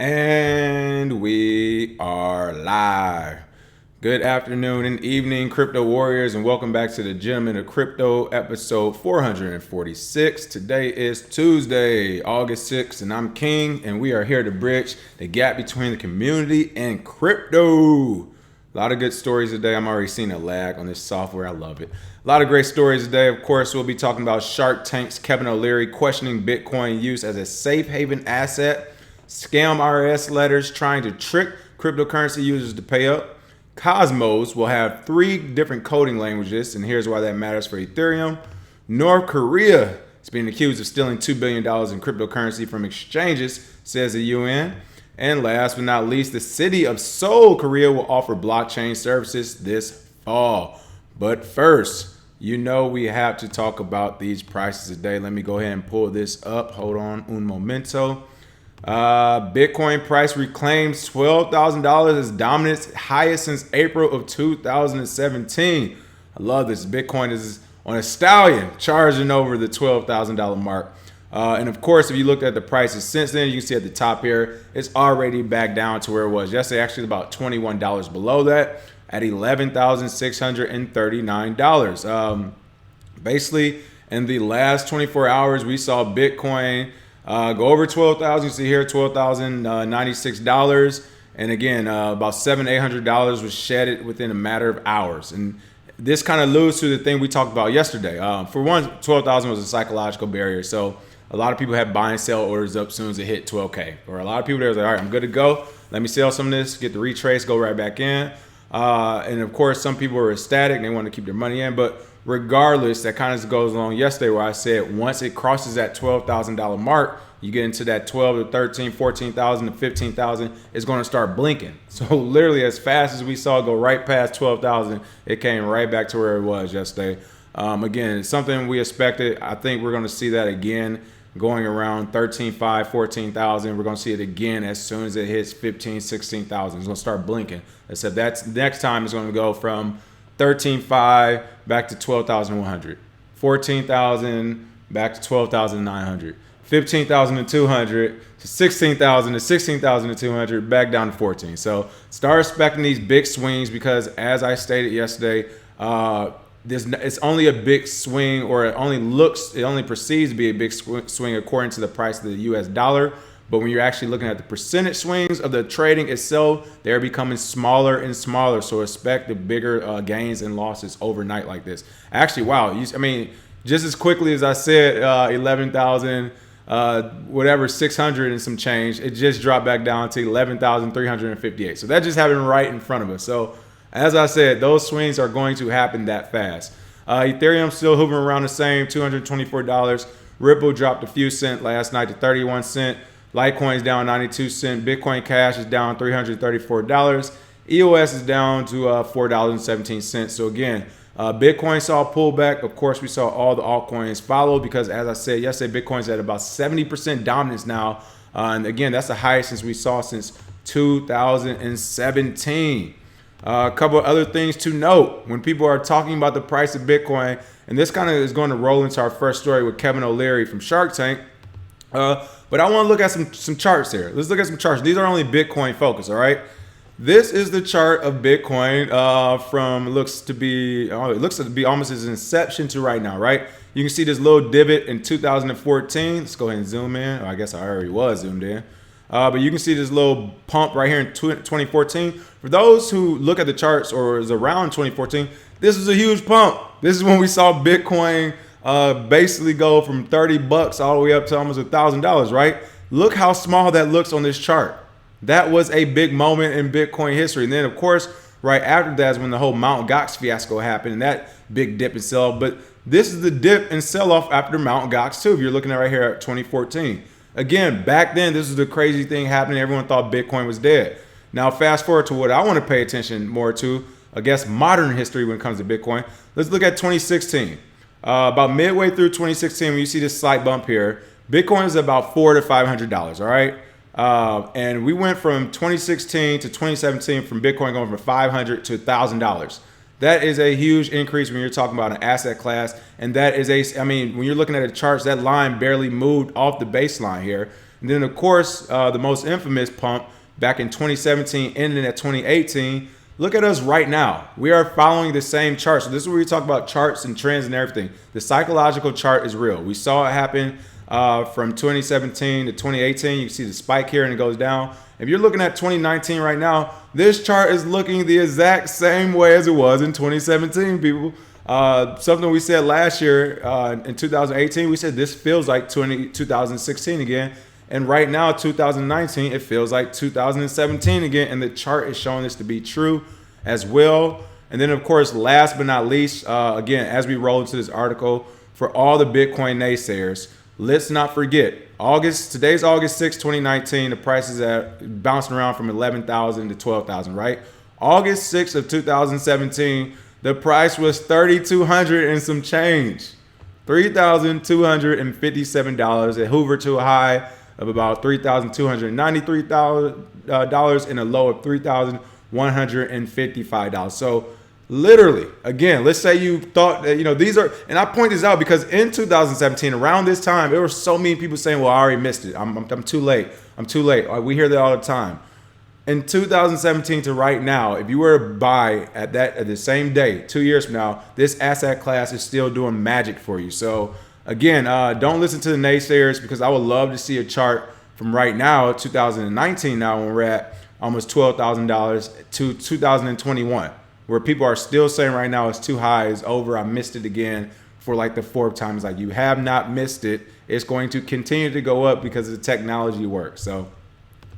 And we are live. Good afternoon and evening, crypto warriors, and welcome back to the Gentlemen of Crypto episode 446. Today is Tuesday, August 6th, and I'm King, and we are here to bridge the gap between the community and crypto. A lot of good stories today. I'm already seeing a lag on this software. I love it. A lot of great stories today. Of course, we'll be talking about Shark Tank's Kevin O'Leary questioning Bitcoin use as a safe haven asset, scam IRS letters trying to trick cryptocurrency users to pay up. Cosmos will have 3 different coding languages, and here's why that matters for Ethereum. North Korea is being accused of stealing $2 billion in cryptocurrency from exchanges, says the UN. And last but not least, the city of Seoul, Korea will offer blockchain services this fall. But first, you know we have to talk about these prices today. Let me go ahead and pull this up. Hold on, un momento. Bitcoin price reclaims $12,000 as dominance, highest since April of 2017. I love this. Bitcoin is on a stallion, charging over the $12,000 mark. And of course, if you looked at the prices since then, you can see at the top here, it's already back down to where it was yesterday. Actually, about $21 below that at $11,639. Basically, in the last 24 hours, we saw Bitcoin go over 12,000. You see here, $12,096. And again, about $700-800 was shedded within a matter of hours. And this kind of alludes to the thing we talked about yesterday. For one, 12,000 was a psychological barrier. So a lot of people had buy and sell orders up as soon as it hit 12K. Or a lot of people there was like, all right, I'm good to go. Let me sell some of this, get the retrace, go right back in. And of course, some people were ecstatic and they wanted to keep their money in. But regardless, that kind of goes along yesterday where I said once it crosses that $12,000 mark, you get into that 12 to 13, 14,000 to 15,000, it's going to start blinking. So literally as fast as we saw it go right past 12,000, it came right back to where it was yesterday. Again, it's something we expected. I think we're going to see that again going around 13.5, 14,000. We're going to see it again as soon as it hits 15, 16,000. It's going to start blinking. Except that's next time it's going to go from 13.5 back to 12,100, 14,000 back to 12,900, 15,200 to 16,000 to 16,200, back down to 14. So start expecting these big swings because, as I stated yesterday, it's only a big swing, or it only perceives to be a big swing according to the price of the US dollar. But when you're actually looking at the percentage swings of the trading itself, they're becoming smaller and smaller. So expect the bigger gains and losses overnight like this. Actually, wow. Just as quickly as I said, 11,000, 600 and some change, it just dropped back down to 11,358. So that just happened right in front of us. So as I said, those swings are going to happen that fast. Ethereum still hovering around the same, $224. Ripple dropped a few cents last night to 31 cents. Litecoin's down 92 cents. Bitcoin Cash is down $334. EOS is down to $4.17. So again, Bitcoin saw a pullback. Of course, we saw all the altcoins follow because, as I said yesterday, Bitcoin's at about 70% dominance now. And again, that's the highest since we saw since 2017. A couple of other things to note when people are talking about the price of Bitcoin, and this kind of is going to roll into our first story with Kevin O'Leary from Shark Tank. But I want to look at some charts here. Let's look at some charts. These are only Bitcoin focused, all right? This is the chart of Bitcoin from it looks to be almost its inception to right now, right? You can see this little divot in 2014. Let's go ahead and zoom in. I guess I already was zoomed in. But you can see this little pump right here in 2014. For those who look at the charts or is around 2014, this is a huge pump. This is when we saw Bitcoin basically go from $30 all the way up to almost $1,000, right? Look how small that looks on this chart. That was a big moment in Bitcoin history. And then, of course, right after that is when the whole Mt. Gox fiasco happened and that big dip and sell. But this is the dip and sell off after Mt. Gox too. If you're looking at right here at 2014. Again, back then, this was the crazy thing happening. Everyone thought Bitcoin was dead. Now, fast forward to what I want to pay attention more to, I guess, modern history when it comes to Bitcoin. Let's look at 2016. About midway through 2016, when you see this slight bump here, Bitcoin is about $400 to $500, all right? And we went from 2016 to 2017 from Bitcoin going from $500 to $1,000. That is a huge increase when you're talking about an asset class. And that is when you're looking at the charts, that line barely moved off the baseline here. And then, of course, the most infamous pump back in 2017, ending at 2018. Look at us right now. We are following the same chart. So this is where we talk about charts and trends and everything. The psychological chart is real. We saw it happen from 2017 to 2018. You can see the spike here and it goes down. If you're looking at 2019 right now, this chart is looking the exact same way as it was in 2017, people. Something we said last year in 2018, we said this feels like 2016 again. And right now, 2019, it feels like 2017 again. And the chart is showing this to be true as well. And then, of course, last but not least, again, as we roll into this article, for all the Bitcoin naysayers, let's not forget, today's August 6, 2019, the price is bouncing around from 11,000 to 12,000, right? August 6th of 2017, the price was 3,200 and some change. $3,257. It hoovered to a high of about $3,293 and a low of $3,155. So literally, again, let's say you thought that, these are, and I point this out because in 2017, around this time, there were so many people saying, well, I already missed it. I'm too late. I'm too late. We hear that all the time. In 2017 to right now, if you were to buy at the same day, 2 years from now, this asset class is still doing magic for you. So again, don't listen to the naysayers because I would love to see a chart from right now, 2019 now, when we're at almost $12,000 to 2021, where people are still saying right now it's too high, it's over, I missed it again for like the fourth time. It's like, you have not missed it. It's going to continue to go up because the technology works. So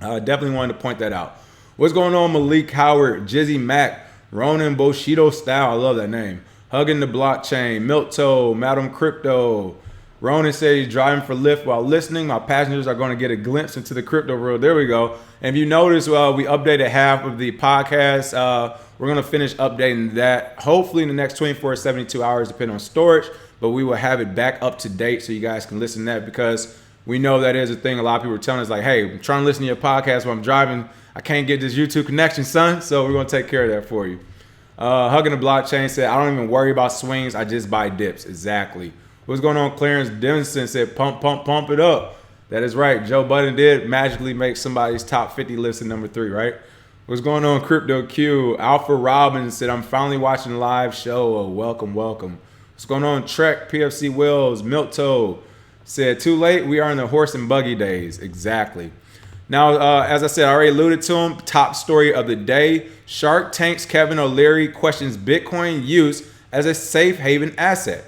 definitely wanted to point that out. What's going on, Malik Howard, Jizzy Mac, Ronan Bushido Style, I love that name. Hugging the Blockchain, Milto, Madam Crypto. Ronan said he's driving for Lyft while listening. My passengers are going to get a glimpse into the crypto world. There we go. And if you notice, we updated half of the podcast. We're going to finish updating that hopefully in the next 24 to 72 hours, depending on storage. But we will have it back up to date so you guys can listen to that, because we know that is a thing. A lot of people are telling us like, hey, I'm trying to listen to your podcast while I'm driving. I can't get this YouTube connection, son. So we're going to take care of that for you. Hugging the Blockchain said, I don't even worry about swings. I just buy dips. Exactly. What's going on? Clarence Denison said, pump it up. That is right. Joe Budden did magically make somebody's top 50 list at number 3, right? What's going on? Crypto Q. Alpha Robbins said, I'm finally watching the live show. Oh, welcome. What's going on? Trek PFC Wills. Milto said, too late. We are in the horse and buggy days. Exactly. Now, as I said, I already alluded to him. Top story of the day. Shark Tank's Kevin O'Leary questions Bitcoin use as a safe haven asset.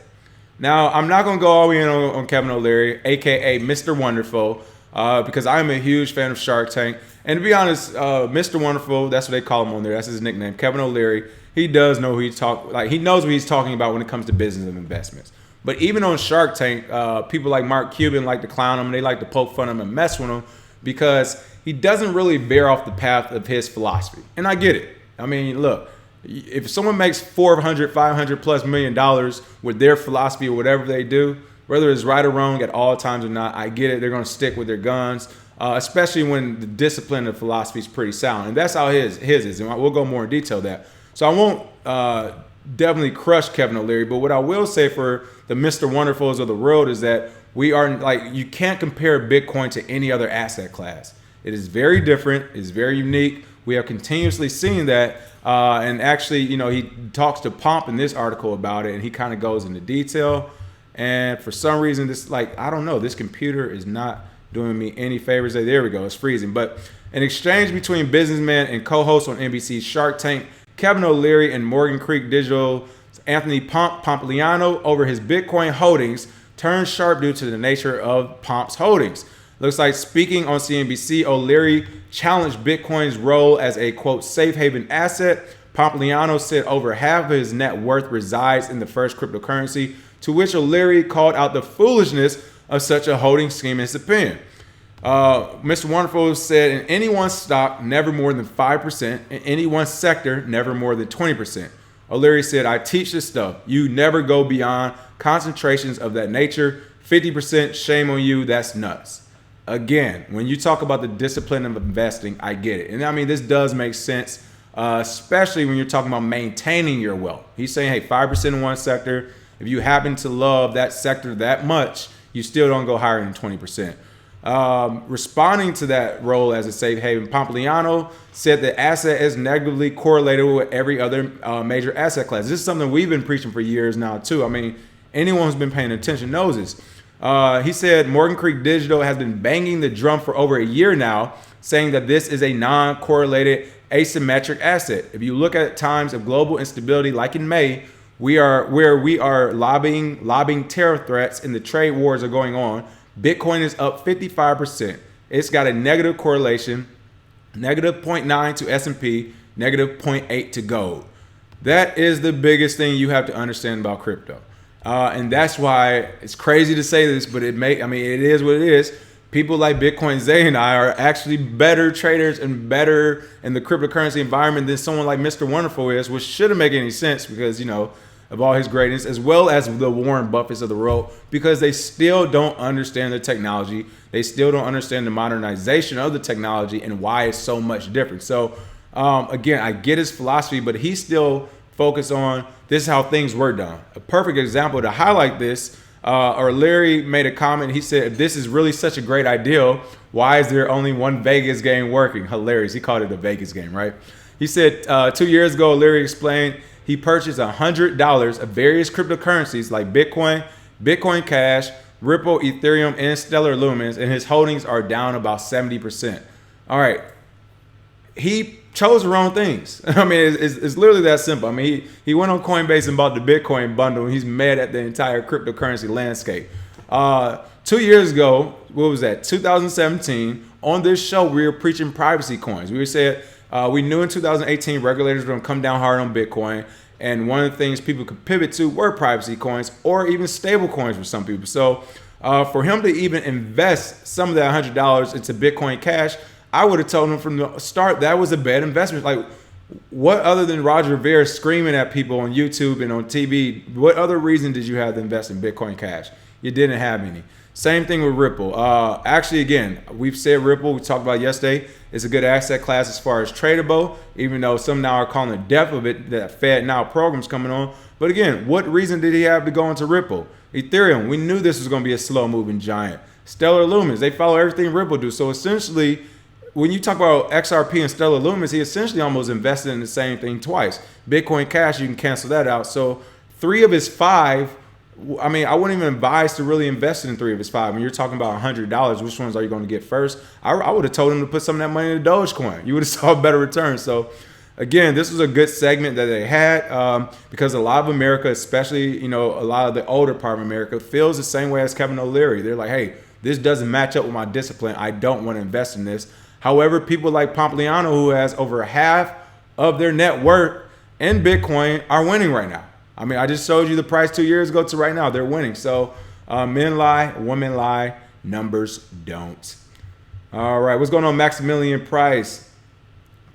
Now, I'm not going to go all the way in on Kevin O'Leary, a.k.a. Mr. Wonderful, because I'm a huge fan of Shark Tank. And to be honest, Mr. Wonderful, that's what they call him on there. That's his nickname, Kevin O'Leary. He does know who he knows what he's talking about when it comes to business and investments. But even on Shark Tank, people like Mark Cuban like to clown him. They like to poke fun at him and mess with him because he doesn't really veer off the path of his philosophy. And I get it. I mean, look, if someone makes $400, $500+ million with their philosophy or whatever they do, whether it's right or wrong at all times or not, I get it. They're going to stick with their guns, especially when the discipline of philosophy is pretty sound. And that's how his is. And we'll go more in detail that. So I won't definitely crush Kevin O'Leary. But what I will say for the Mr. Wonderfuls of the world is that we are you can't compare Bitcoin to any other asset class. It is very different. It's very unique. We have continuously seen that. And actually, he talks to Pomp in this article about it, and he kind of goes into detail. And for some reason, I don't know, this computer is not doing me any favors. There we go. It's freezing. But an exchange between businessman and co-host on NBC's Shark Tank, Kevin O'Leary and Morgan Creek Digital Anthony Pompliano over his Bitcoin holdings turned sharp due to the nature of Pomp's holdings. Looks like speaking on CNBC, O'Leary challenged Bitcoin's role as a, quote, safe haven asset. Pompliano said over half of his net worth resides in the first cryptocurrency, to which O'Leary called out the foolishness of such a holding scheme in his opinion. Mr. Wonderful said, in any one stock, never more than 5%. In any one sector, never more than 20%. O'Leary said, I teach this stuff. You never go beyond concentrations of that nature. 50%, shame on you. That's nuts. Again, when you talk about the discipline of investing, I get it. And I mean, this does make sense, especially when you're talking about maintaining your wealth. He's saying, hey, 5% in one sector. If you happen to love that sector that much, you still don't go higher than 20%. Responding to that role as a safe haven, Pompliano said the asset is negatively correlated with every other major asset class. This is something we've been preaching for years now, too. I mean, anyone who's been paying attention knows this. He said Morgan Creek Digital has been banging the drum for over a year now, saying that this is a non-correlated asymmetric asset. If you look at times of global instability, like in May, we are lobbying terror threats and the trade wars are going on. Bitcoin is up 55%. It's got a negative correlation, negative 0.9 to S&P, negative 0.8 to gold. That is the biggest thing you have to understand about crypto. And that's why it's crazy to say this, but it is what it is. People like Bitcoin Zay and I are actually better traders and better in the cryptocurrency environment than someone like Mr. Wonderful is, which shouldn't make any sense because, of all his greatness, as well as the Warren Buffetts of the world, because they still don't understand the technology. They still don't understand the modernization of the technology and why it's so much different. So, again, I get his philosophy, but he's still focused on this is how things were done. A perfect example to highlight this, or Larry made a comment. He said, if this is really such a great idea, why is there only one Vegas game working? Hilarious. He called it a Vegas game, right? He said 2 years ago, Larry explained he purchased $100 of various cryptocurrencies like Bitcoin, Bitcoin Cash, Ripple, Ethereum, and Stellar Lumens, and his holdings are down about 70%. All right. He chose the wrong things. I mean, it's literally that simple. I mean, he went on Coinbase and bought the Bitcoin bundle, and he's mad at the entire cryptocurrency landscape. 2 years ago, what was that? 2017, on this show, we were preaching privacy coins. We said we knew in 2018 regulators were going to come down hard on Bitcoin, and one of the things people could pivot to were privacy coins or even stable coins for some people. So for him to even invest some of that $100 into Bitcoin Cash, I would have told him from the start that was a bad investment. Like, what other than Roger Ver screaming at people on YouTube and on TV, what other reason did you have to invest in Bitcoin Cash? You didn't have any. Same thing with Ripple. Actually, again, we've said Ripple, we talked about yesterday, it's a good asset class as far as tradable, even though some now are calling the death of it, that Fed now program's coming on. But again, what reason did he have to go into Ripple? Ethereum, we knew this was going to be a slow moving giant. Stellar Lumens, they follow everything Ripple do. So essentially, when you talk about XRP and Stellar Lumens, he essentially almost invested in the same thing twice. Bitcoin Cash, you can cancel that out. So 3 of his 5, I mean, I wouldn't even advise to really invest in 3 of his 5. When you're talking about $100, which ones are you going to get first? I would have told him to put some of that money in Dogecoin. You would have saw a better return. So again, this was a good segment that they had because a lot of America, especially, a lot of the older part of America, feels the same way as Kevin O'Leary. They're like, hey, this doesn't match up with my discipline. I don't want to invest in this. However, people like Pompliano, who has over half of their net worth in Bitcoin, are winning right now. I mean, I just showed you the price 2 years ago to right now. They're winning. So men lie, women lie, numbers don't. All right, what's going on, Maximilian Price?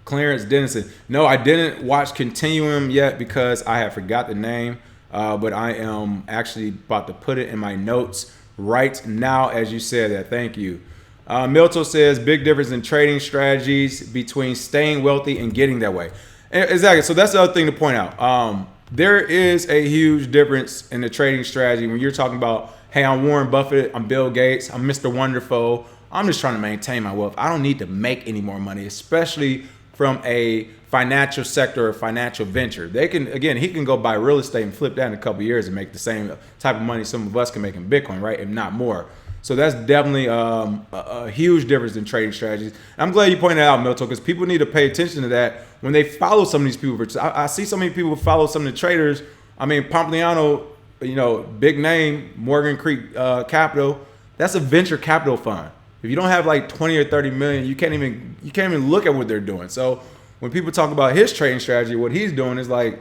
Clarence Dennison. No, I didn't watch Continuum yet because I have forgot the name, but I am actually about to put it in my notes right now as you said that. Thank you. Milton says, big difference in trading strategies between staying wealthy and getting that way. Exactly. So that's the other thing to point out. There is a huge difference in the trading strategy when you're talking about, hey, I'm Warren Buffett, I'm Bill Gates, I'm Mr. Wonderful. I'm just trying to maintain my wealth. I don't need to make any more money, especially from a financial sector or financial venture. He can go buy real estate and flip that in a couple of years and make the same type of money some of us can make in Bitcoin, right? If not more. So that's definitely a huge difference in trading strategies. And I'm glad you pointed out, Milton, because people need to pay attention to that when they follow some of these people. I see so many people follow some of the traders. I mean, Pompliano, big name, Morgan Creek Capital. That's a venture capital fund. If you don't have like 20 or 30 million, you can't even look at what they're doing. So when people talk about his trading strategy, what he's doing is like,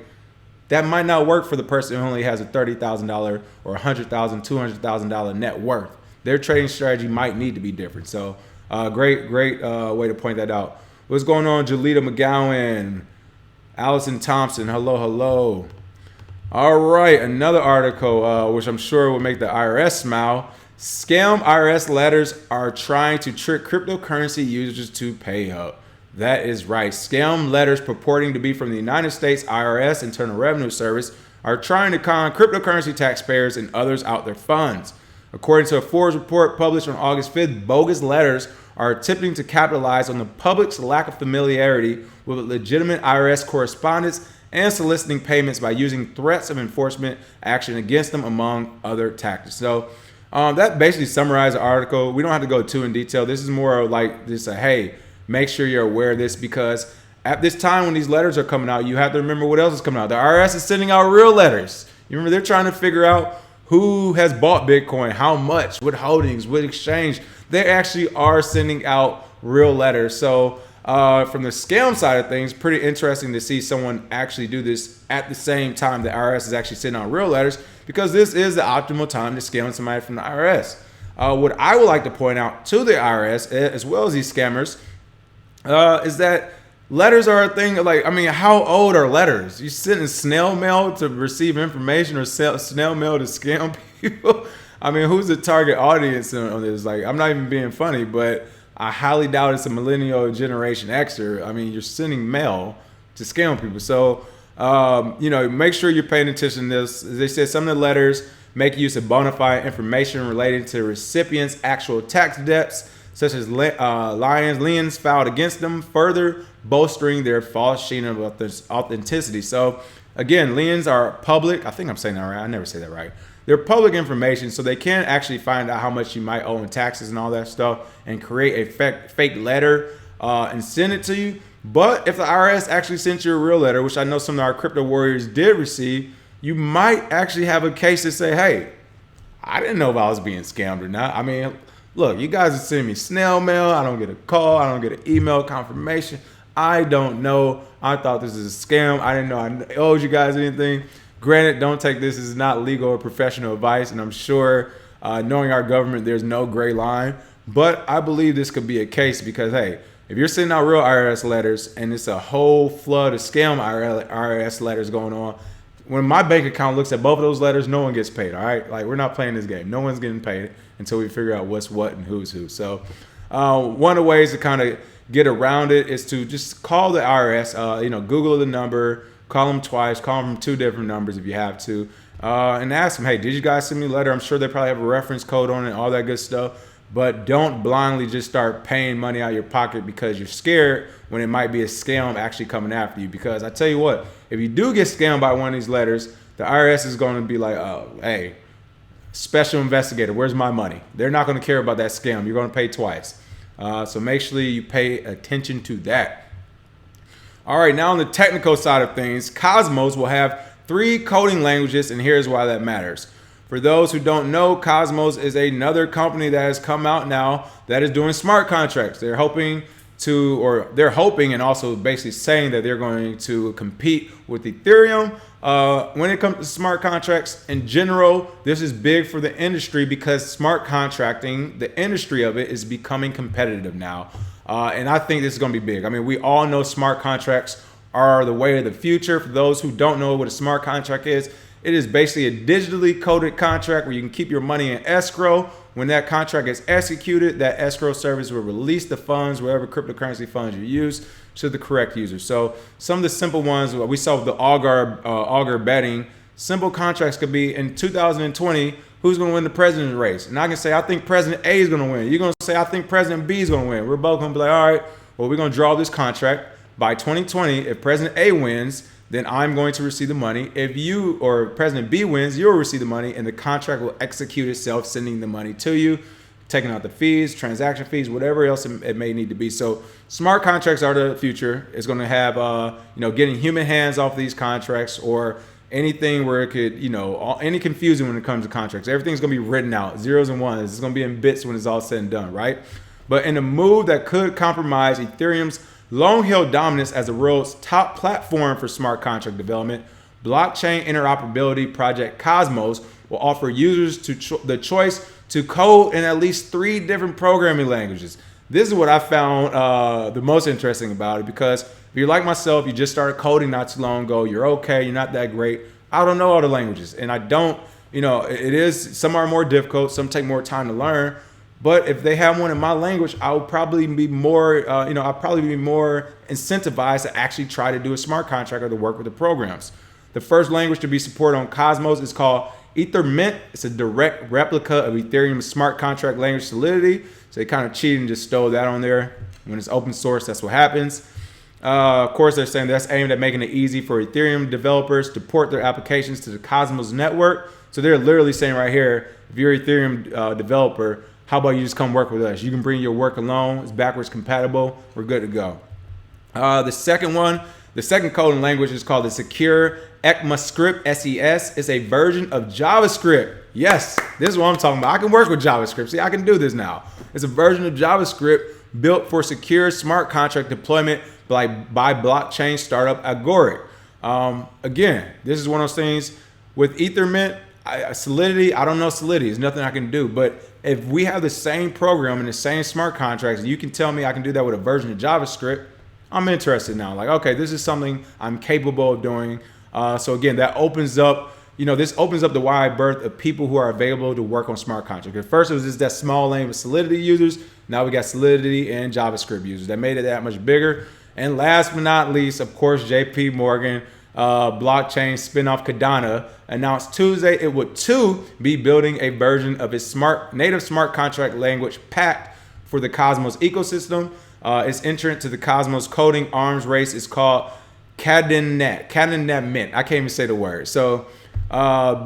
that might not work for the person who only has a $30,000 or $100,000, $200,000 net worth. Their trading strategy might need to be different. So great way to point that out. What's going on, Jalita McGowan? Allison Thompson, hello. All right, another article, which I'm sure will make the IRS smile. Scam IRS letters are trying to trick cryptocurrency users to pay up. That is right. Scam letters purporting to be from the United States IRS, Internal Revenue Service, are trying to con cryptocurrency taxpayers and others out their funds. According to a Forbes report published on August 5th, bogus letters are attempting to capitalize on the public's lack of familiarity with legitimate IRS correspondence and soliciting payments by using threats of enforcement action against them, among other tactics. So that basically summarizes the article. We don't have to go too in detail. This is more like just a, hey, make sure you're aware of this, because at this time when these letters are coming out, you have to remember what else is coming out. The IRS is sending out real letters. You remember, they're trying to figure out who has bought Bitcoin, how much, what holdings, what exchange. They actually are sending out real letters. So from the scam side of things, pretty interesting to see someone actually do this at the same time the IRS is actually sending out real letters, because this is the optimal time to scam somebody from the IRS. What I would like to point out to the IRS, as well as these scammers, is that letters are a thing. Like, I mean, how old are letters? You sending snail mail to receive information, or snail mail to scam people? I mean, who's the target audience on this? Like, I'm not even being funny, but I highly doubt it's a millennial or Generation Xer. I mean, you're sending mail to scam people. So, make sure you're paying attention to this. As they said, some of the letters make use of bona fide information relating to recipients' actual tax debts, such as liens filed against them, further bolstering their false sheen of authenticity. So, again, liens are public. I think I'm saying that right. I never say that right. They're public information, so they can actually find out how much you might owe in taxes and all that stuff, and create a fake letter and send it to you. But if the IRS actually sent you a real letter, which I know some of our crypto warriors did receive, you might actually have a case to say, hey, I didn't know if I was being scammed or not. I mean, look, you guys are sending me snail mail. I don't get a call. I don't get an email confirmation. I don't know. I thought this is a scam. I didn't know I owed you guys anything. Granted, don't take this as not legal or professional advice, and I'm sure, knowing our government, there's no gray line. But I believe this could be a case, because, hey, if you're sending out real IRS letters and it's a whole flood of scam IRS letters going on, when my bank account looks at both of those letters, no one gets paid, all right? Like, we're not playing this game. No one's getting paid until we figure out what's what and who's who. So one of the ways to kind of get around it is to just call the IRS, Google the number, call them twice, call them from 2 different numbers if you have to, and ask them, hey, did you guys send me a letter? I'm sure they probably have a reference code on it, all that good stuff. But don't blindly just start paying money out of your pocket because you're scared, when it might be a scam actually coming after you. Because I tell you what, if you do get scammed by one of these letters, the IRS is going to be like, oh, hey, special investigator, where's my money? They're not going to care about that scam. You're going to pay twice. So make sure you pay attention to that. All right, now on the technical side of things, Cosmos will have 3 coding languages, and here's why that matters. For those who don't know, Cosmos is another company that has come out now that is doing smart contracts. They're hoping and also basically saying that they're going to compete with Ethereum. When it comes to smart contracts in general, this is big for the industry, because smart contracting, the industry of it, is becoming competitive now. And I think this is going to be big. I mean, we all know smart contracts are the way of the future. For those who don't know what a smart contract is, it is basically a digitally coded contract where you can keep your money in escrow. When that contract is executed, that escrow service will release the funds, whatever cryptocurrency funds you use, to the correct user. So some of the simple ones we saw with the auger betting, simple contracts could be, in 2020, who's going to win the president's race? And I can say, I think President A is going to win. You're going to say, I think President B is going to win. We're both going to be like, all right, well, we're going to draw this contract. By 2020, if President A wins, then I'm going to receive the money. If you or President B wins, you'll receive the money, and the contract will execute itself, sending the money to you, taking out the fees, transaction fees, whatever else it may need to be. So smart contracts are the future. It's going to have, getting human hands off these contracts, or anything where it could, any confusion when it comes to contracts. Everything's going to be written out, zeros and ones. It's going to be in bits when it's all said and done, right? But in a move that could compromise Ethereum's long-held dominance as the world's top platform for smart contract development, blockchain interoperability project Cosmos will offer users the choice to code in at least 3 different programming languages. This is what I found the most interesting about it, because if you're like myself, you just started coding not too long ago, you're okay, you're not that great. I don't know all the languages, and I don't, some are more difficult, some take more time to learn. But if they have one in my language, I'll probably be more, incentivized to actually try to do a smart contract or to work with the programs. The first language to be supported on Cosmos is called Ethermint. It's a direct replica of Ethereum's smart contract language Solidity. So they kind of cheated and just stole that on there. When it's open source, that's what happens. Of course, they're saying that's aimed at making it easy for Ethereum developers to port their applications to the Cosmos network. So they're literally saying right here, if you're an Ethereum developer, how about you just come work with us? You can bring your work alone. It's backwards compatible. We're good to go. The second coding language is called the Secure ECMAScript, SES. It's a version of JavaScript. Yes, this is what I'm talking about. I can work with JavaScript. See, I can do this now. It's a version of JavaScript built for secure smart contract deployment by blockchain startup Agoric. Again, this is one of those things with Ethermint, Solidity. I don't know Solidity. There's nothing I can do. But if we have the same program and the same smart contracts, you can tell me I can do that with a version of JavaScript, I'm interested now. Like, okay, this is something I'm capable of doing. So again, that opens up, this opens up the wide berth of people who are available to work on smart contracts. At first, it was just that small lane of Solidity users. Now we got Solidity and JavaScript users. That made it that much bigger. And last but not least, of course, JP Morgan, blockchain spinoff Cardano, announced Tuesday it would too be building a version of its native smart contract language packed for the Cosmos ecosystem. Its entrant to the Cosmos coding arms race is called Cadenet Mint. I can't even say the word. So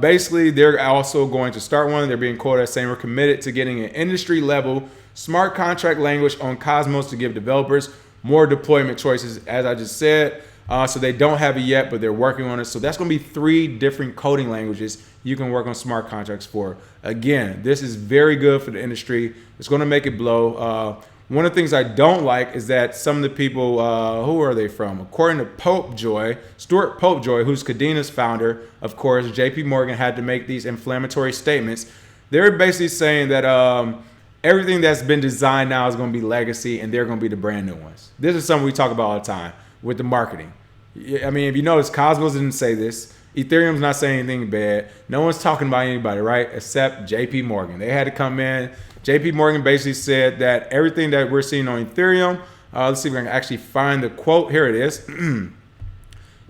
basically, they're also going to start one. They're being quoted as saying we're committed to getting an industry level smart contract language on Cosmos to give developers more deployment choices, as I just said. So they don't have it yet, but they're working on it. So that's going to be 3 different coding languages you can work on smart contracts for. Again, this is very good for the industry. It's going to make it blow. One of the things I don't like is that some of the people, who are they from? According to Stuart Popejoy, who's Cardano's founder, of course, JP Morgan had to make these inflammatory statements. They're basically saying that everything that's been designed now is going to be legacy and they're going to be the brand new ones. This is something we talk about all the time with the marketing. I mean, if you notice, Cosmos didn't say this. Ethereum's not saying anything bad. No one's talking about anybody, right? Except JP Morgan. They had to come in. JP Morgan basically said that everything that we're seeing on Ethereum, let's see if I can actually find the quote. Here it is.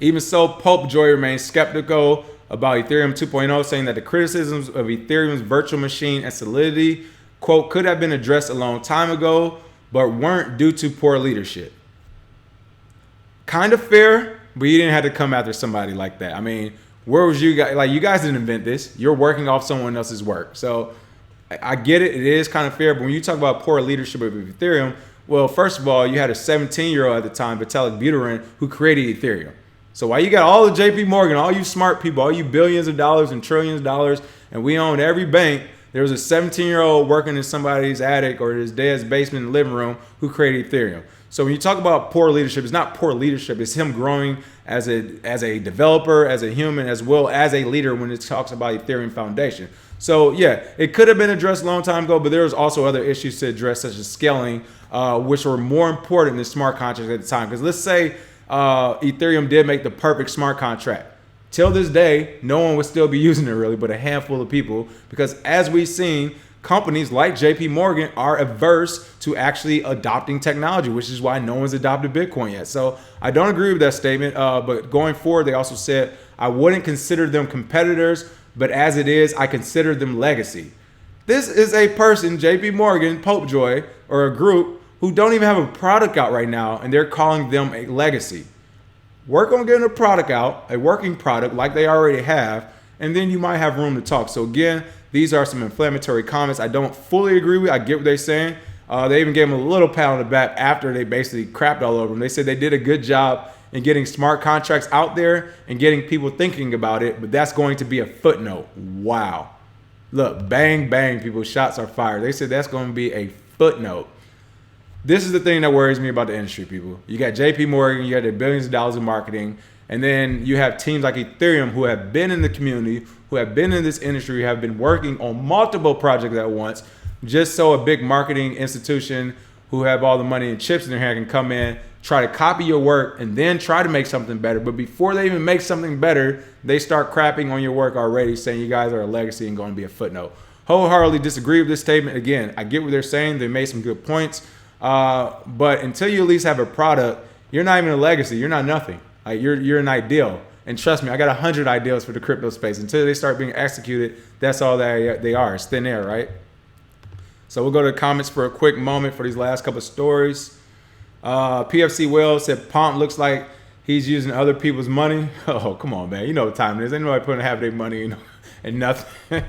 Even so, Popejoy remains skeptical about Ethereum 2.0, saying that the criticisms of Ethereum's virtual machine and Solidity, quote, could have been addressed a long time ago, but weren't due to poor leadership. Kind of fair, but you didn't have to come after somebody like that. I mean, where was you guys? Like, you guys didn't invent this. You're working off someone else's work. So I get it. It is kind of fair. But when you talk about poor leadership of Ethereum, well, first of all, you had a 17-year-old at the time, Vitalik Buterin, who created Ethereum. So while you got all the JP Morgan, all you smart people, all you billions of dollars and trillions of dollars, and we own every bank, there was a 17-year-old working in somebody's attic or his dad's basement and living room who created Ethereum. So when you talk about poor leadership, it's not poor leadership. It's him growing as a developer, as a human, as well as a leader when it talks about Ethereum Foundation. So yeah, it could have been addressed a long time ago, but there was also other issues to address, such as scaling, which were more important than smart contracts at the time. Because let's say Ethereum did make the perfect smart contract. Till this day, no one would still be using it really, but a handful of people. Because as we've seen, companies like JP Morgan are averse to actually adopting technology, which is why no one's adopted Bitcoin yet. So I don't agree with that statement. But going forward, they also said, I wouldn't consider them competitors, but as it is, I consider them legacy. This is a person, JP Morgan, Popejoy, or a group who don't even have a product out right now, and they're calling them a legacy. Work on getting a product out, a working product like they already have, and then you might have room to talk. So again, these are some inflammatory comments I don't fully agree with. I get what they're saying. They even gave them a little pat on the back after they basically crapped all over them. They said they did a good job in getting smart contracts out there and getting people thinking about it, but that's going to be a footnote. Wow. Look, bang, bang, people, shots are fired. They said that's going to be a footnote. This is the thing that worries me about the industry, people. You got JP Morgan, you got their billions of dollars in marketing, and then you have teams like Ethereum who have been in the community, who have been in this industry, have been working on multiple projects at once, just so a big marketing institution who have all the money and chips in their hand can come in, try to copy your work, and then try to make something better. But before they even make something better, they start crapping on your work already, saying you guys are a legacy and going to be a footnote. Wholeheartedly disagree with this statement. Again, I get what they're saying. They made some good points. But until you at least have a product, you're not even a legacy. You're not nothing. Like you're an ideal. And trust me, I got 100 ideas for the crypto space. Until they start being executed, that's all they are. It's thin air, right? So we'll go to the comments for a quick moment for these last couple of stories. PFC Will said Pomp looks like he's using other people's money. Oh, come on, man. You know what time it is. Ain't nobody putting half their money in nothing.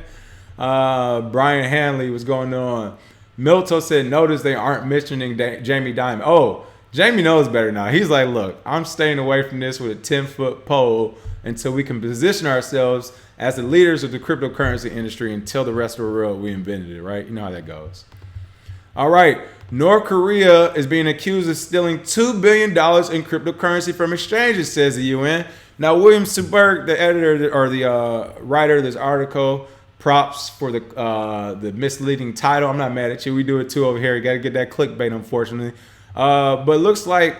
Brian Hanley was going on. Milto said, notice they aren't mentioning Jamie Dimon. Oh, Jamie knows better now. He's like, look, I'm staying away from this with a 10-foot pole until we can position ourselves as the leaders of the cryptocurrency industry until the rest of the world we invented it, right? You know how that goes. All right. North Korea is being accused of stealing $2 billion in cryptocurrency from exchanges, says the UN. Now, William Suberg, the editor or the writer of this article, props for the misleading title. I'm not mad at you. We do it too over here. You got to get that clickbait, unfortunately. But it looks like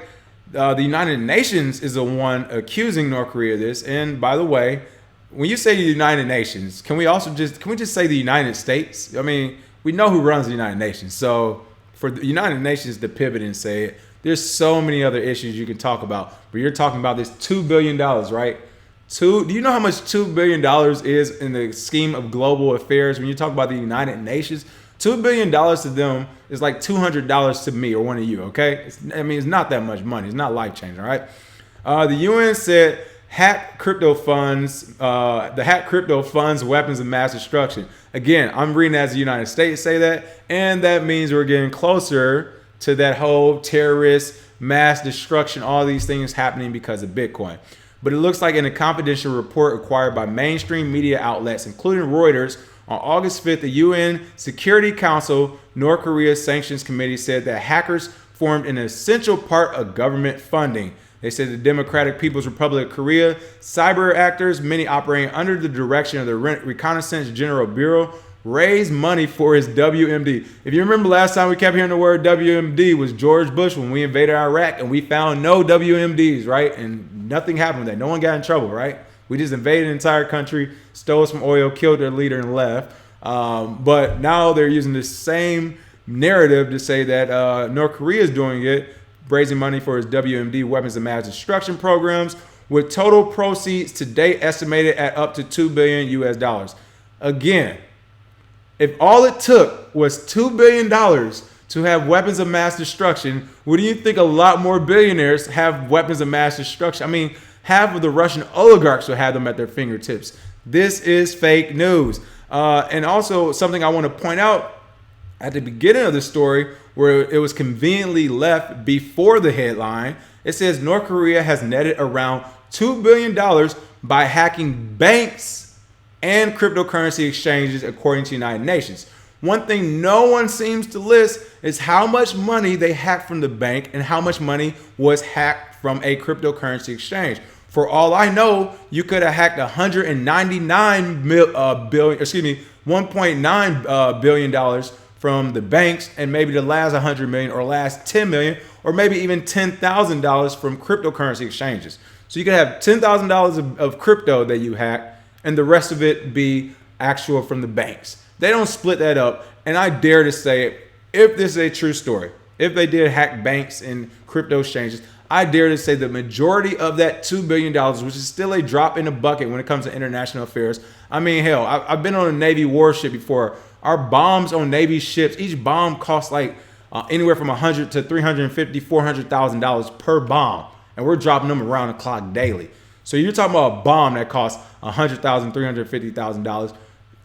the United Nations is the one accusing North Korea of this. And by the way, when you say the United Nations, can we just say the United States? I mean, we know who runs the United Nations. So for the United Nations to pivot and say it, there's so many other issues you can talk about. But you're talking about this $2 billion, right? Do you know how much $2 billion is in the scheme of global affairs? When you talk about the United Nations, $2 billion to them is like $200 to me or one of you, okay? It's not that much money. It's not life-changing, all right? The UN said the hacked crypto funds weapons of mass destruction. Again, I'm reading as the United States say that, and that means we're getting closer to that whole terrorist, mass destruction, all these things happening because of Bitcoin. But it looks like in a confidential report acquired by mainstream media outlets, including Reuters, on August 5th, the UN Security Council North Korea Sanctions Committee said that hackers formed an essential part of government funding. They said the Democratic People's Republic of Korea cyber actors, many operating under the direction of the Reconnaissance General Bureau, raised money for his WMD. If you remember last time we kept hearing the word WMD was George Bush when we invaded Iraq and we found no WMDs, right? And nothing happened with that. No one got in trouble, right? We just invaded an entire country, stole some oil, killed their leader, and left. But now they're using the same narrative to say that North Korea is doing it, raising money for its WMD weapons of mass destruction programs, with total proceeds to date estimated at up to $2 billion US. Again, if all it took was $2 billion to have weapons of mass destruction, wouldn't you think a lot more billionaires have weapons of mass destruction? I mean, half of the Russian oligarchs will have them at their fingertips. This is fake news. And also something I want to point out at the beginning of the story, where it was conveniently left before the headline, it says North Korea has netted around $2 billion by hacking banks and cryptocurrency exchanges, according to the United Nations. One thing no one seems to list is how much money they hacked from the bank and how much money was hacked from a cryptocurrency exchange. For all I know, you could have hacked $1.9 billion from the banks, and maybe the last 100 million or last 10 million, or maybe even $10,000 from cryptocurrency exchanges. So you could have $10,000 of crypto that you hack, and the rest of it be actual from the banks. They don't split that up, and I dare to say, if this is a true story, if they did hack banks and crypto exchanges, I dare to say the majority of that $2 billion, which is still a drop in the bucket when it comes to international affairs. I mean, hell, I've been on a Navy warship before. Our bombs on Navy ships, each bomb costs like anywhere from $100,000 to $350,000, $400,000 per bomb. And we're dropping them around the clock daily. So you're talking about a bomb that costs $100,000, $350,000.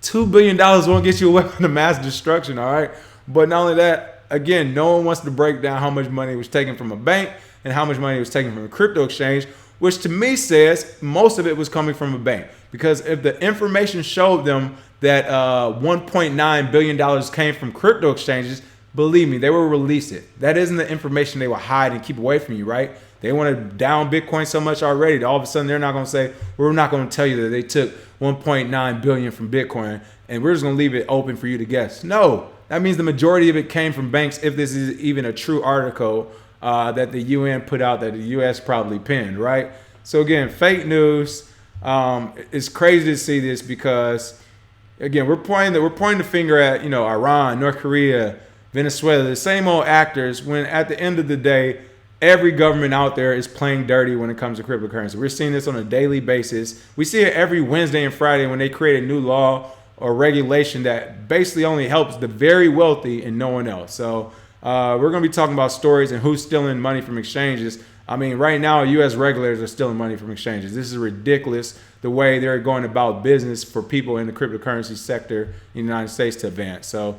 $2 billion won't get you a weapon of mass destruction, all right? But not only that, again, no one wants to break down how much money was taken from a bank and how much money was taken from a crypto exchange, which to me says most of it was coming from a bank. Because if the information showed them that $1.9 billion came from crypto exchanges, believe me, they will release it. That isn't the information they will hide and keep away from you, right? They want to down Bitcoin so much already that all of a sudden they're not going to say, we're not going to tell you that they took 1.9 billion from Bitcoin and we're just going to leave it open for you to guess. No, that means the majority of it came from banks, if this is even a true article that the UN put out that the US probably penned, right? So again, fake news. It's crazy to see this because, again, we're pointing the finger at, Iran, North Korea, Venezuela, the same old actors, when at the end of the day, every government out there is playing dirty when it comes to cryptocurrency. We're seeing this on a daily basis. We see it every Wednesday and Friday when they create a new law or regulation that basically only helps the very wealthy and no one else. So we're going to be talking about stories and who's stealing money from exchanges. I mean, right now, U.S. regulators are stealing money from exchanges. This is ridiculous, the way they're going about business for people in the cryptocurrency sector in the United States to advance. So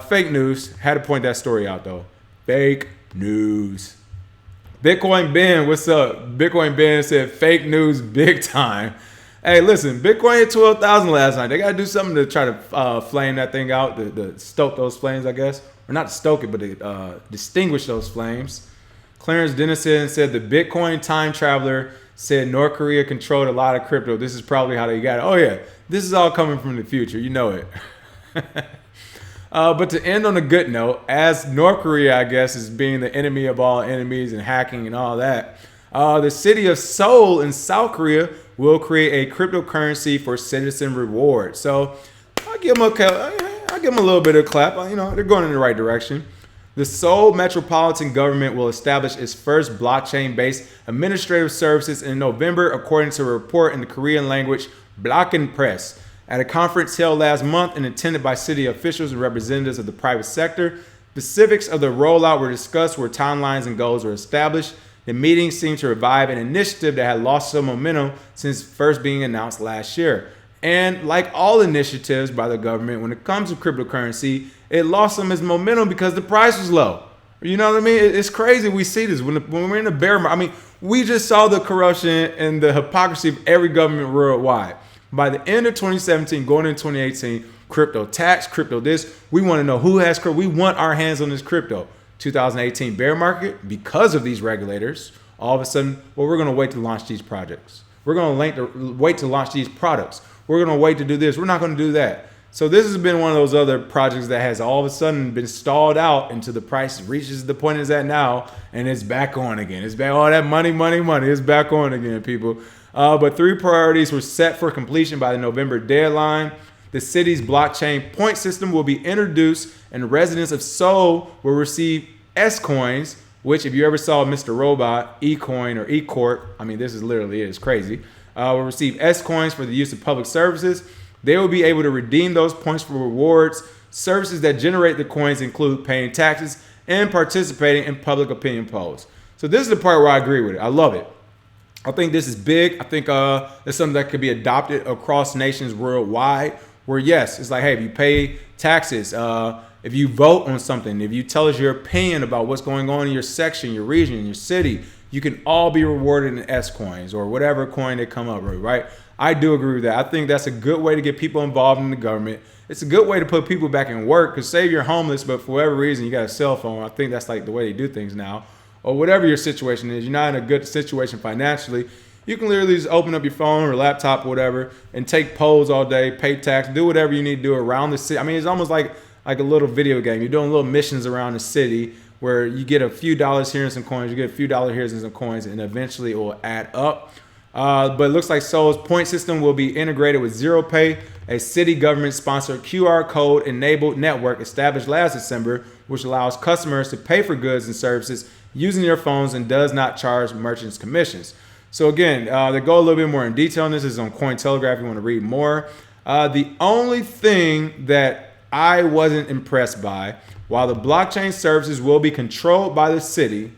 fake news. Had to point that story out, though. Fake news. Bitcoin Ben, what's up? Bitcoin Ben said fake news big time. Hey, listen, Bitcoin hit 12,000 last night. They got to do something to try to flame that thing out, to stoke those flames, I guess. Or not stoke it, but to distinguish those flames. Clarence Dennison said the Bitcoin time traveler said North Korea controlled a lot of crypto. This is probably how they got it. Oh, yeah, this is all coming from the future. You know it. But to end on a good note, as North Korea, I guess, is being the enemy of all enemies and hacking and all that, the city of Seoul in South Korea will create a cryptocurrency for citizen reward. So I'll give them a little bit of a clap. You know, they're going in the right direction. The Seoul Metropolitan Government will establish its first blockchain-based administrative services in November, according to a report in the Korean language Blocken Press. At a conference held last month and attended by city officials and representatives of the private sector, specifics of the rollout were discussed where timelines and goals were established. The meeting seemed to revive an initiative that had lost some momentum since first being announced last year. And like all initiatives by the government, when it comes to cryptocurrency, it lost some of its momentum because the price was low. You know what I mean? It's crazy. We see this when we're in a bear market. I mean, we just saw the corruption and the hypocrisy of every government worldwide. By the end of 2017, going into 2018, crypto tax, crypto this. We want to know who has crypto. We want our hands on this crypto. 2018 bear market, because of these regulators, all of a sudden, well, we're going to wait to launch these projects. We're going to wait to launch these products. We're going to wait to do this. We're not going to do that. So this has been one of those other projects that has all of a sudden been stalled out until the price reaches the point it's at now, and it's back on again. It's back, all that money. It's back on again, people. But 3 priorities were set for completion by the November deadline. The city's blockchain point system will be introduced, and residents of Seoul will receive S-coins, which if you ever saw Mr. Robot, E-coin or E-Corp, I mean, this is literally it. It's crazy. Will receive S-coins for the use of public services. They will be able to redeem those points for rewards. Services that generate the coins include paying taxes and participating in public opinion polls. So this is the part where I agree with it. I love it. I think this is big. I think it's something that could be adopted across nations worldwide, where yes, it's like, hey, if you pay taxes, if you vote on something, if you tell us your opinion about what's going on in your section, your region, your city, you can all be rewarded in S-coins or whatever coin they come up with, right? I do agree with that. I think that's a good way to get people involved in the government. It's a good way to put people back in work, because say you're homeless, but for whatever reason you got a cell phone. I think that's like the way they do things now. Or whatever your situation is, you're not in a good situation financially, you can literally just open up your phone or laptop or whatever and take polls all day, pay tax, do whatever you need to do around the city. I mean, it's almost like a little video game. You're doing little missions around the city where you get a few dollars here and some coins, you get a few dollars here and some coins, and eventually it will add up. But it looks like Seoul's point system will be integrated with ZeroPay, a city government-sponsored QR code-enabled network established last December, which allows customers to pay for goods and services using their phones and does not charge merchants commissions. So again, they go a little bit more in detail on this. This is on Cointelegraph if you want to read more. The only thing that I wasn't impressed by, while the blockchain services will be controlled by the city,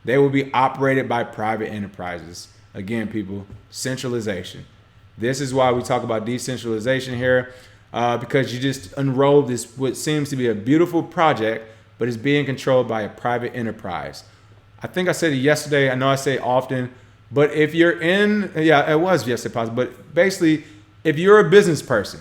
they will be operated by private enterprises. Again, people, centralization. This is why we talk about decentralization here, because you just unrolled this, what seems to be a beautiful project, but it's being controlled by a private enterprise. I think I said it yesterday. I know I say it often, but if you're in, yeah, it was yesterday, but basically, if you're a business person,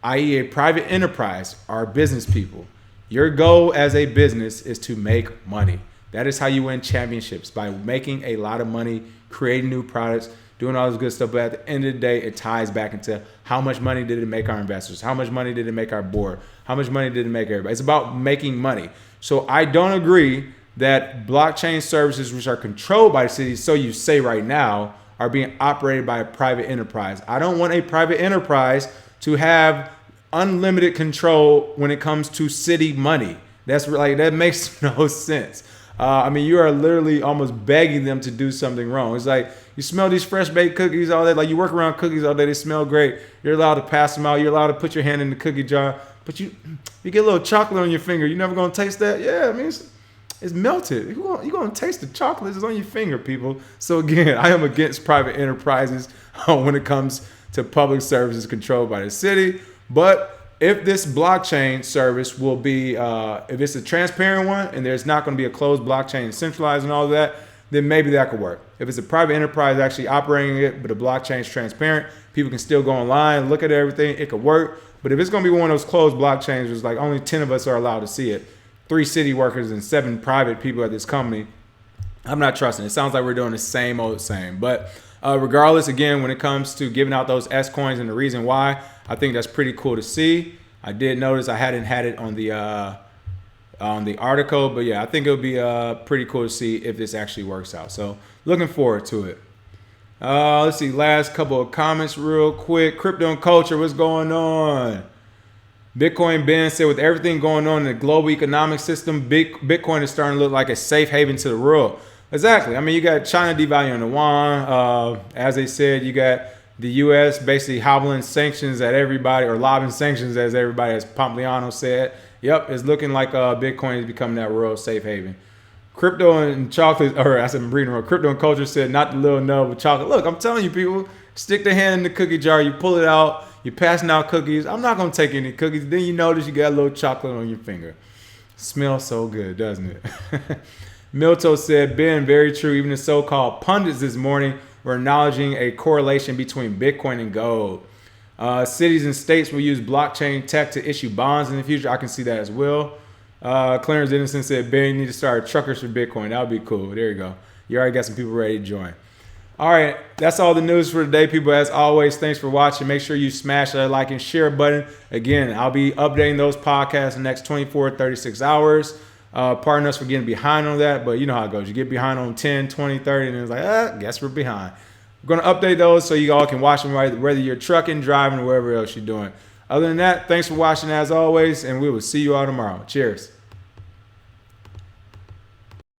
i.e. a private enterprise or business people, your goal as a business is to make money. That is how you win championships, by making a lot of money, creating new products, doing all this good stuff. But at the end of the day, it ties back into how much money did it make our investors? How much money did it make our board? How much money did it make everybody? It's about making money. So I don't agree that blockchain services, which are controlled by the cities, so you say right now, are being operated by a private enterprise. I don't want a private enterprise to have unlimited control when it comes to city money. That's like, that makes no sense. I mean, you are literally almost begging them to do something wrong. It's like you smell these fresh baked cookies all day. Like you work around cookies all day. They smell great. You're allowed to pass them out. You're allowed to put your hand in the cookie jar. But you get a little chocolate on your finger. You never going to taste that? Yeah, I mean, it's melted. You're going to taste the chocolate. It's on your finger, people. So again, I am against private enterprises when it comes to public services controlled by the city. But if this blockchain service will be, if it's a transparent one and there's not going to be a closed blockchain centralized and all of that, then maybe that could work. If it's a private enterprise actually operating it, but the blockchain is transparent, people can still go online, look at everything, it could work. But if it's going to be one of those closed blockchains, where it's like only 10 of us are allowed to see it, 3 city workers and 7 private people at this company, I'm not trusting. It sounds like we're doing the same old same. But regardless, again, when it comes to giving out those S coins and the reason why, I think that's pretty cool to see. I did notice I hadn't had it on the article, but yeah, I think it'll be pretty cool to see if this actually works out. So looking forward to it. Let's see, last couple of comments real quick. Crypto and culture, what's going on? Bitcoin Ben said, with everything going on in the global economic system, Bitcoin is starting to look like a safe haven to the world. Exactly. I mean, you got China devaluing the yuan. As they said, you got the U.S. basically hobbling sanctions at everybody, or lobbing sanctions as everybody, as Pompliano said. Yep, it's looking like Bitcoin is becoming that world safe haven. Crypto and chocolate, or I said I'm reading wrong. Crypto and culture said, not the little nub with chocolate. Look, I'm telling you, people, stick the hand in the cookie jar, you pull it out, you're passing out cookies. I'm not going to take any cookies. Then you notice you got a little chocolate on your finger. Smells so good, doesn't it? Milto said, Ben, very true. Even the so-called pundits this morning were acknowledging a correlation between Bitcoin and gold. Cities and states will use blockchain tech to issue bonds in the future. I can see that as well. Clarence Innocent said, Ben, you need to start truckers for Bitcoin. That would be cool. There you go. You already got some people ready to join. All right, that's all the news for today, people. As always, thanks for watching. Make sure you smash that like and share button. Again, I'll be updating those podcasts in the next 24, 36 hours. Pardon us for getting behind on that, but you know how it goes. You get behind on 10, 20, 30, and it's like, guess we're behind. We're going to update those so you all can watch them whether you're trucking, driving, or wherever else you're doing. Other than that, thanks for watching as always, and we will see you all tomorrow. Cheers.